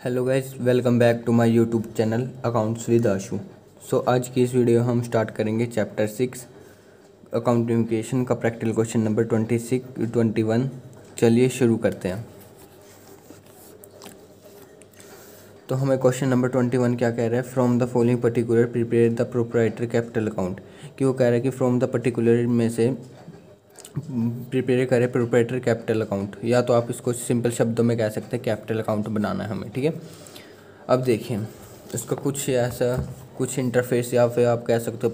Hello guys, welcome back to my YouTube channel accounts with Ashu. So आज की इस video हम स्टार्ट करेंगे चैप्टर 6 अकाउंटिंग का प्रैक्टिकल क्वेश्चन नंबर 21। चलिए शुरू करते हैं। तो हमें क्वेश्चन नंबर 21 क्या कह रहा है, from the following particular prepare the proprietary capital account. कि वो कह रहा है कि फ्रॉम द पर्टिकुलर में से प्रिपेयर करें प्रोप्राइटरी कैपिटल अकाउंट, या तो आप इसको सिंपल शब्दों में कह सकते हैं कैपिटल अकाउंट बनाना है हमें। ठीक है, अब देखिए इसका कुछ इंटरफेस या फिर आप कह सकते हो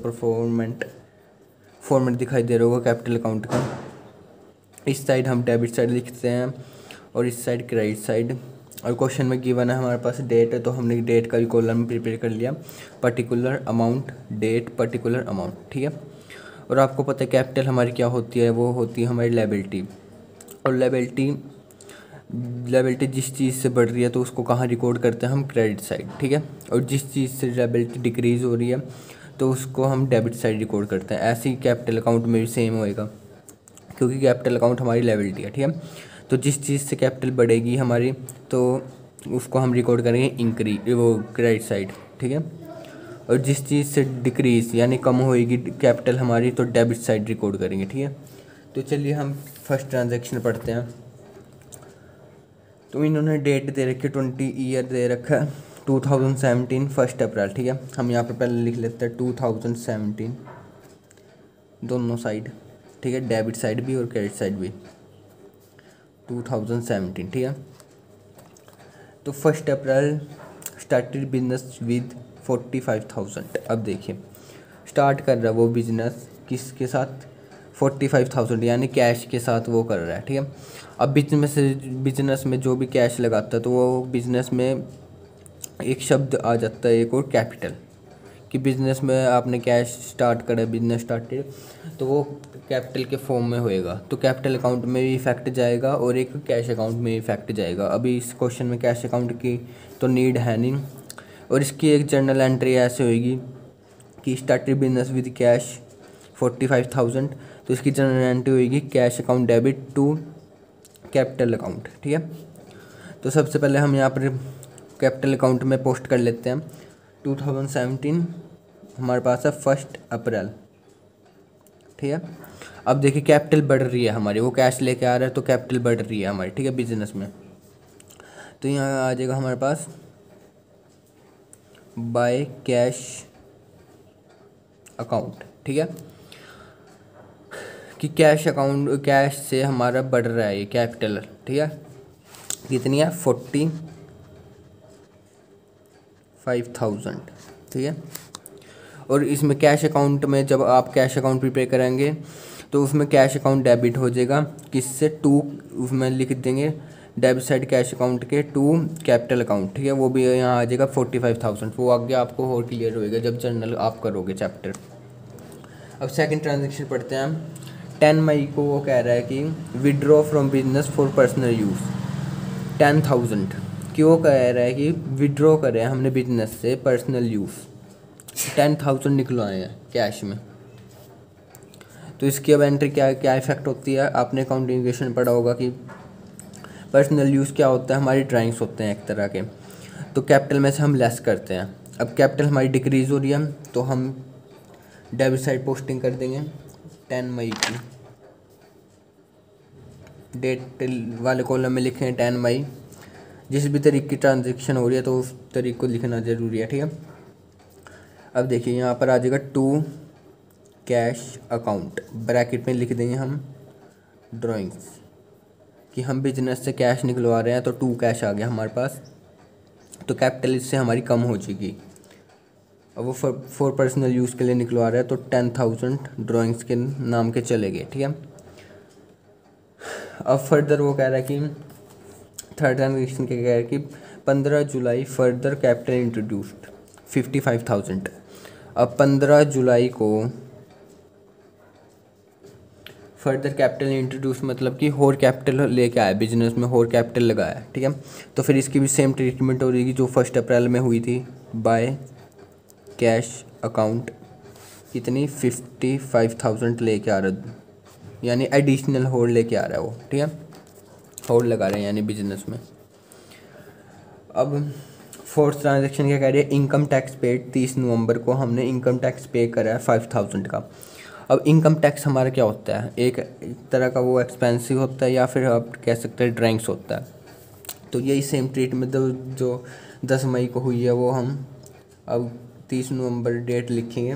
फॉर्मेट दिखाई दे रहा होगा कैपिटल अकाउंट का। इस साइड हम डेबिट साइड लिखते हैं और इस साइड क्रेडिट साइड। और क्वेश्चन में गिवन है हमारे पास डेट है, तो हमने डेट का भी कॉलम प्रिपेयर कर लिया, particular amount date particular amount. ठीक है, और आपको पता है कैपिटल हमारी क्या होती है, वो होती है हमारी लायबिलिटी। और लायबिलिटी जिस चीज़ से बढ़ रही है तो उसको कहाँ रिकॉर्ड करते हैं हम, क्रेडिट साइड। ठीक है, और जिस चीज़ से लायबिलिटी डिक्रीज़ हो रही है तो उसको हम डेबिट साइड रिकॉर्ड करते हैं। ऐसे ही कैपिटल अकाउंट में भी सेम होएगा, क्योंकि कैपिटल अकाउंट हमारी लायबिलिटी है। ठीक है, तो जिस चीज़ से कैपिटल बढ़ेगी हमारी तो उसको हम रिकॉर्ड करेंगे वो क्रेडिट साइड। ठीक है, और जिस चीज़ से डिक्रीज यानी कम होएगी कैपिटल हमारी तो डेबिट साइड रिकॉर्ड करेंगे। ठीक है, तो चलिए हम फर्स्ट ट्रांजैक्शन पढ़ते हैं। तो इन्होंने डेट दे रखी है, 20 ईयर दे रखा है 2017 1 अप्रैल। ठीक है, हम यहाँ पे पहले लिख लेते हैं 2017 दोनों साइड। ठीक है, डेबिट साइड भी और क्रेडिट साइड भी 2017। ठीक है, तो 1 अप्रैल स्टार्टेड बिजनेस विद 45,000। अब देखिए स्टार्ट कर रहा है वो बिजनेस किसके साथ, 45,000 यानी कैश के साथ वो कर रहा है। ठीक है, अब बिजनेस में जो भी कैश लगाता है तो वो बिजनेस में एक शब्द आ जाता है, एक और कैपिटल। कि बिजनेस में आपने कैश स्टार्ट करा, बिजनेस स्टार्टेड, तो वो कैपिटल के फॉर्म में होएगा, तो कैपिटल अकाउंट में भी इफेक्ट जाएगा और एक कैश अकाउंट में इफेक्ट जाएगा। अभी इस क्वेश्चन में कैश अकाउंट की तो नीड है नहीं, और इसकी एक जर्नल एंट्री ऐसे होएगी कि स्टार्टेड बिजनेस विद कैश 45,000, तो इसकी जर्नल एंट्री होएगी cash account debit to capital account. ठीक है, तो सबसे पहले हम यहाँ पर कैपिटल अकाउंट में पोस्ट कर लेते हैं 2017 हमारे पास है 1 अप्रैल। ठीक है, अब देखिए कैपिटल बढ़ रही है हमारी, वो कैश लेके आ रहा है तो कैपिटल बढ़ रही है हमारी। ठीक है, बिजनेस में तो यहाँ आ जाएगा हमारे पास बाय कैश अकाउंट। ठीक है, कि कैश से हमारा बढ़ रहा है ये कैपिटल। ठीक है, कितनी है 45,000। ठीक है, और इसमें कैश अकाउंट में जब आप कैश अकाउंट प्रिपेयर करेंगे तो उसमें कैश अकाउंट डेबिट हो जाएगा किससे, टू उसमें लिख देंगे डेबिट साइड कैश अकाउंट के टू कैपिटल अकाउंट। ठीक है, वो भी यहाँ आ जाएगा 45,000। वो आगे आपको और क्लियर होएगा जब जर्नल आप करोगे चैप्टर। अब सेकंड ट्रांजेक्शन पढ़ते हैं हम। 10 मई को वो कह रहा है कि withdraw from business for personal use 10,000। कि वो कह रहा है कि विड्रॉ करें हमने बिजनेस से पर्सनल यूज़ 10,000 निकलवाए हैं कैश में। तो इसकी अब एंट्री क्या इफेक्ट होती है, आपने अकाउंटिंग पढ़ा होगा कि पर्सनल यूज़ क्या होता है, हमारी ड्राइंग्स होते हैं एक तरह के, तो कैपिटल में से हम लेस करते हैं। अब कैपिटल हमारी डिक्रीज़ हो रही है तो हम डेबिट साइड पोस्टिंग कर देंगे 10 मई की। डेट वाले कॉलम में लिखें 10 मई। जिस भी तरीके की ट्रांजेक्शन हो रही है तो उस तरीके को लिखना ज़रूरी है। ठीक है, अब देखिए यहाँ पर आ जाएगा टू कैश अकाउंट, ब्रैकेट में लिख देंगे हम ड्राइंग्स, कि हम बिजनेस से कैश निकलवा रहे हैं तो टू कैश आ गया हमारे पास, तो कैपिटल इससे हमारी कम हो जाएगी। अब वो फॉर पर्सनल यूज़ के लिए निकलवा रहा है तो 10,000 ड्राइंग्स के नाम के चले गए। ठीक है, अब फर्दर वो कह रहा है कि थर्ड ट्रांजेक्शन के कह रहा है कि 15 जुलाई फर्दर कैपिटल इंट्रोड्यूस्ड 55,000। अब 15 जुलाई को फर्दर कैपिटल इंट्रोड्यूस मतलब कि और कैपिटल लेके आया, बिजनेस में और कैपिटल लगाया। ठीक है, तो फिर इसकी भी सेम ट्रीटमेंट हो रही जो 1 अप्रैल में हुई थी बाय कैश अकाउंट। कितनी 55,000 लेके आ रहा, यानी एडिशनल होल्ड लेके आ रहा है वो। ठीक है, होल्ड लगा रहे हैं यानी बिजनेस में। अब फोर्थ ट्रांजेक्शन क्या कह रही है, इनकम टैक्स पेड 30 नवंबर को हमने इनकम टैक्स पे करा है 5000 का। अब इनकम टैक्स हमारा क्या होता है, एक तरह का वो एक्सपेंसिव होता है या फिर आप कह सकते हैं ड्राइंग्स होता है। तो यही सेम ट्रीटमेंट जो 10 मई को हुई है वो हम अब 30 नवंबर डेट लिखेंगे,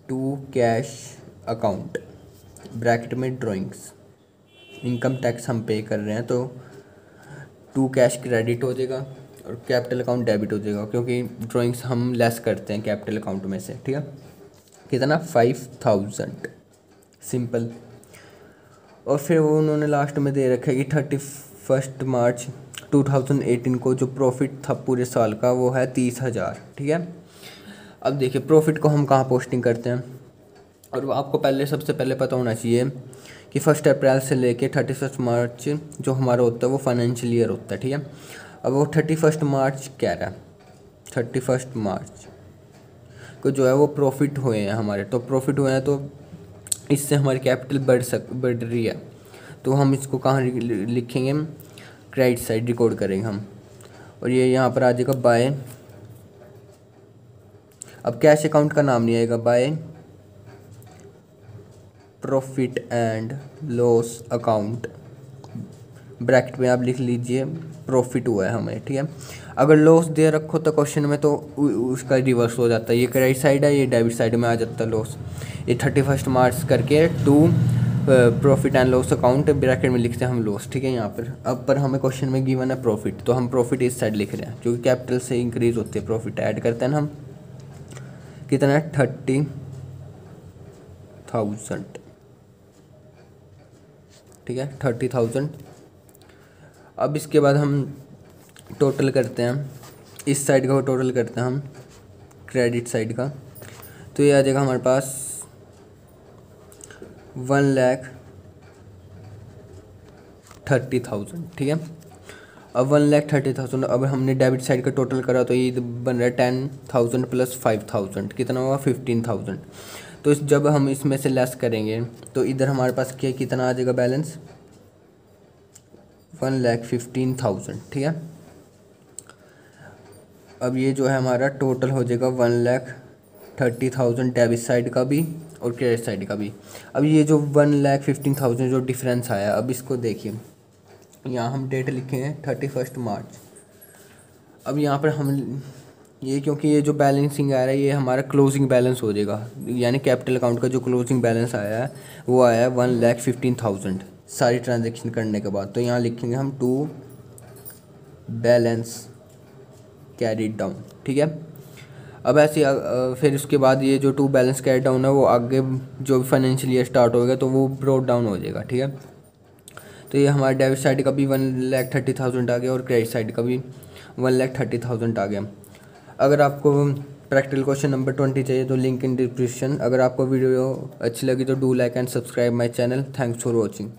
टू कैश अकाउंट ब्रैकेट में ड्राइंग्स, इनकम टैक्स हम पे कर रहे हैं तो टू कैश क्रेडिट हो जाएगा और कैपिटल अकाउंट डेबिट हो जाएगा, क्योंकि ड्राइंग्स हम लेस करते हैं कैपिटल अकाउंट में से, ठीक है। कितना, 5000, सिंपल। और फिर वो उन्होंने लास्ट में दे रखा है कि 31 मार्च 2018 को जो प्रॉफिट था पूरे साल का वो है 30,000, ठीक है। अब देखिए प्रॉफिट को हम कहाँ पोस्टिंग करते हैं, और वो आपको पहले सबसे पहले पता होना चाहिए कि 1 अप्रैल से लेके 31 मार्च जो हमारा होता है वो फाइनेंशियल ईयर होता है, ठीक है। अब वो 31 मार्च कह रहा है, 31 मार्च को जो है वो प्रॉफिट हुए हैं हमारे, तो प्रॉफिट हुए हैं तो इससे हमारी कैपिटल बढ़ रही है, तो हम इसको कहाँ लिखेंगे, क्रेडिट साइड रिकॉर्ड करेंगे हम, और ये यहाँ पर आ जाएगा बाय। अब कैश अकाउंट का नाम नहीं आएगा, by profit and loss account, bracket में आप लिख लीजिए प्रॉफिट हुआ है हमें, ठीक है। अगर लॉस दे रखो तो क्वेश्चन में तो उसका रिवर्स हो जाता है, ये क्रेडिट साइड है, ये डेबिट साइड में आ जाता है लॉस। ये 31 मार्च करके to profit and loss account bracket में लिखते हैं हम लॉस, ठीक है यहाँ पर। अब पर हमें क्वेश्चन में गिवन है प्रॉफिट, तो हम प्रॉफिट इस साइड लिख रहे हैं, क्योंकि कैपिटल से इंक्रीज होती है प्रॉफिट, ऐड करते हैं ना हम। कितना है, 30,000, ठीक है, 30,000। अब इसके बाद हम टोटल करते हैं, इस साइड का टोटल करते हैं हम क्रेडिट साइड का, तो ये आ जाएगा हमारे पास 1,30,000, ठीक है। अब 1,30,000, अब हमने डेबिट साइड का टोटल करा तो ये बन रहा है 10,000 प्लस 5,000, कितना हुआ, 15,000। तो जब हम इसमें से लेस करेंगे तो इधर हमारे पास क्या कितना आ जाएगा बैलेंस, 1,15,000, ठीक है। अब ये जो है हमारा टोटल हो जाएगा 1,30,000 डेबिट साइड का भी और क्रेडिट साइड का भी। अब ये जो 1,15,000 जो डिफरेंस आया, अब इसको देखिए, यहाँ हम डेट लिखेंगे 31 मार्च। अब यहाँ पर हम ये, क्योंकि ये जो बैलेंसिंग आ रहा है ये हमारा क्लोजिंग बैलेंस हो जाएगा, यानी कैपिटल अकाउंट का जो क्लोजिंग बैलेंस आया है वो आया है 1,15,000 सारी ट्रांजेक्शन करने के बाद। तो यहाँ लिखेंगे हम टू बैलेंस कैरीड डाउन, ठीक है। अब ऐसे फिर उसके बाद ये जो टू बैलेंस कैरी डाउन है वो आगे जो फाइनेंशियल ईयर स्टार्ट होगा तो वो ब्रोड डाउन हो जाएगा, ठीक है। तो ये हमारे डेबिट साइड का भी 1,30,000 आ गया और क्रेडिट साइड का भी 1,30,000 आ गया। अगर आपको प्रैक्टिकल क्वेश्चन नंबर 20 चाहिए तो लिंक इन डिस्क्रिप्शन। अगर आपको वीडियो अच्छी लगी तो do like and subscribe my channel. Thanks for watching.